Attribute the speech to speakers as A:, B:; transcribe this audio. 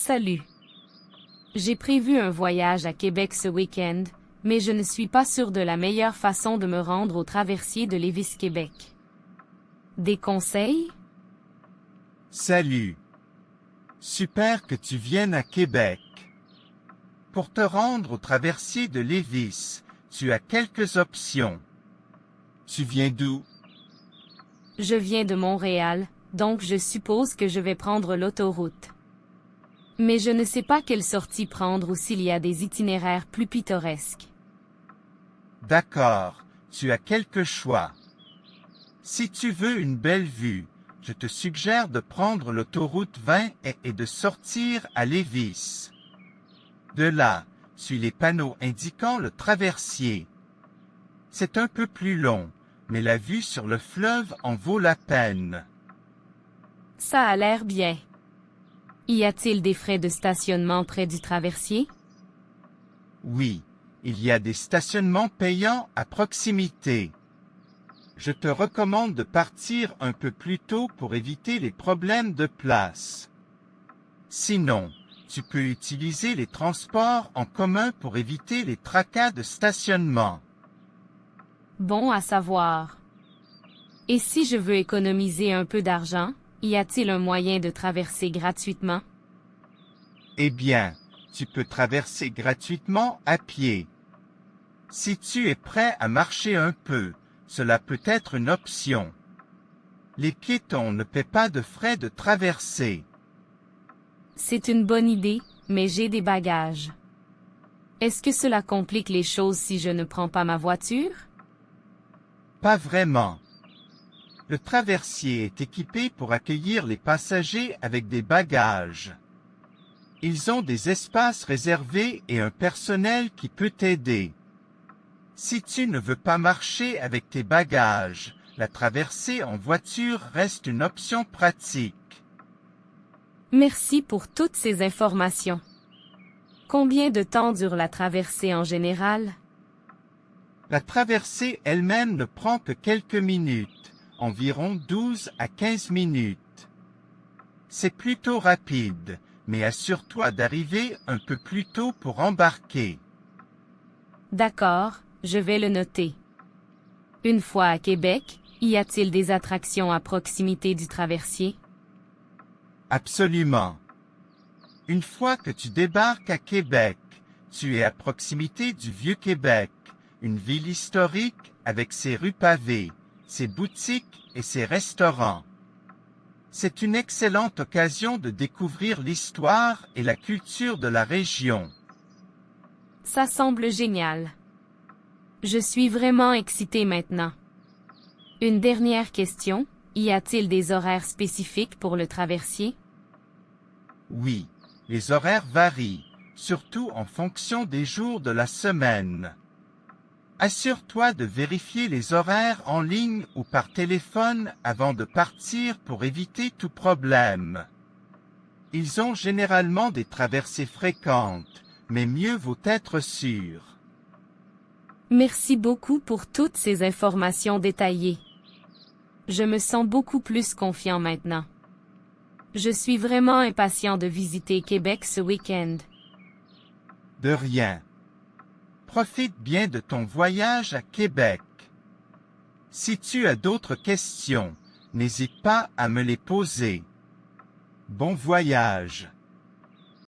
A: Salut. J'ai prévu un voyage à Québec ce week-end, mais je ne suis pas sûr de la meilleure façon de me rendre au traversier de Lévis-Québec. Des conseils?
B: Salut. Super que tu viennes à Québec. Pour te rendre au traversier de Lévis, tu as quelques options. Tu viens d'où?
A: Je viens de Montréal, donc je suppose que je vais prendre l'autoroute. Mais je ne sais pas quelle sortie prendre ou s'il y a des itinéraires plus pittoresques.
B: D'accord, tu as quelques choix. Si tu veux une belle vue, je te suggère de prendre l'autoroute 20 et de sortir à Lévis. De là, suis les panneaux indiquant le traversier. C'est un peu plus long, mais la vue sur le fleuve en vaut la peine.
A: Ça a l'air bien. Y a-t-il des frais de stationnement près du traversier?
B: Oui, il y a des stationnements payants à proximité. Je te recommande de partir un peu plus tôt pour éviter les problèmes de place. Sinon, tu peux utiliser les transports en commun pour éviter les tracas de stationnement.
A: Bon à savoir. Et si je veux économiser un peu d'argent, y a-t-il un moyen de traverser gratuitement?
B: Eh bien, tu peux traverser gratuitement à pied. Si tu es prêt à marcher un peu, cela peut être une option. Les piétons ne paient pas de frais de traversée.
A: C'est une bonne idée, mais j'ai des bagages. Est-ce que cela complique les choses si je ne prends pas ma voiture?
B: Pas vraiment. Le traversier est équipé pour accueillir les passagers avec des bagages. Ils ont des espaces réservés et un personnel qui peut t'aider. Si tu ne veux pas marcher avec tes bagages, la traversée en voiture reste une option pratique.
A: Merci pour toutes ces informations. Combien de temps dure la traversée en général?
B: La traversée elle-même ne prend que quelques minutes, environ 12 à 15 minutes. C'est plutôt rapide, mais assure-toi d'arriver un peu plus tôt pour embarquer.
A: D'accord, je vais le noter. Une fois à Québec, y a-t-il des attractions à proximité du traversier?
B: Absolument. Une fois que tu débarques à Québec, tu es à proximité du Vieux-Québec, une ville historique avec ses rues pavées, ses boutiques et ses restaurants. C'est une excellente occasion de découvrir l'histoire et la culture de la région.
A: Ça semble génial. Je suis vraiment excitée maintenant. Une dernière question, y a-t-il des horaires spécifiques pour le traversier?
B: Oui, les horaires varient, surtout en fonction des jours de la semaine. Assure-toi de vérifier les horaires en ligne ou par téléphone avant de partir pour éviter tout problème. Ils ont généralement des traversées fréquentes, mais mieux vaut être sûr.
A: Merci beaucoup pour toutes ces informations détaillées. Je me sens beaucoup plus confiant maintenant. Je suis vraiment impatient de visiter Québec ce week-end.
B: De rien. Profite bien de ton voyage à Québec. Si tu as d'autres questions, n'hésite pas à me les poser. Bon voyage!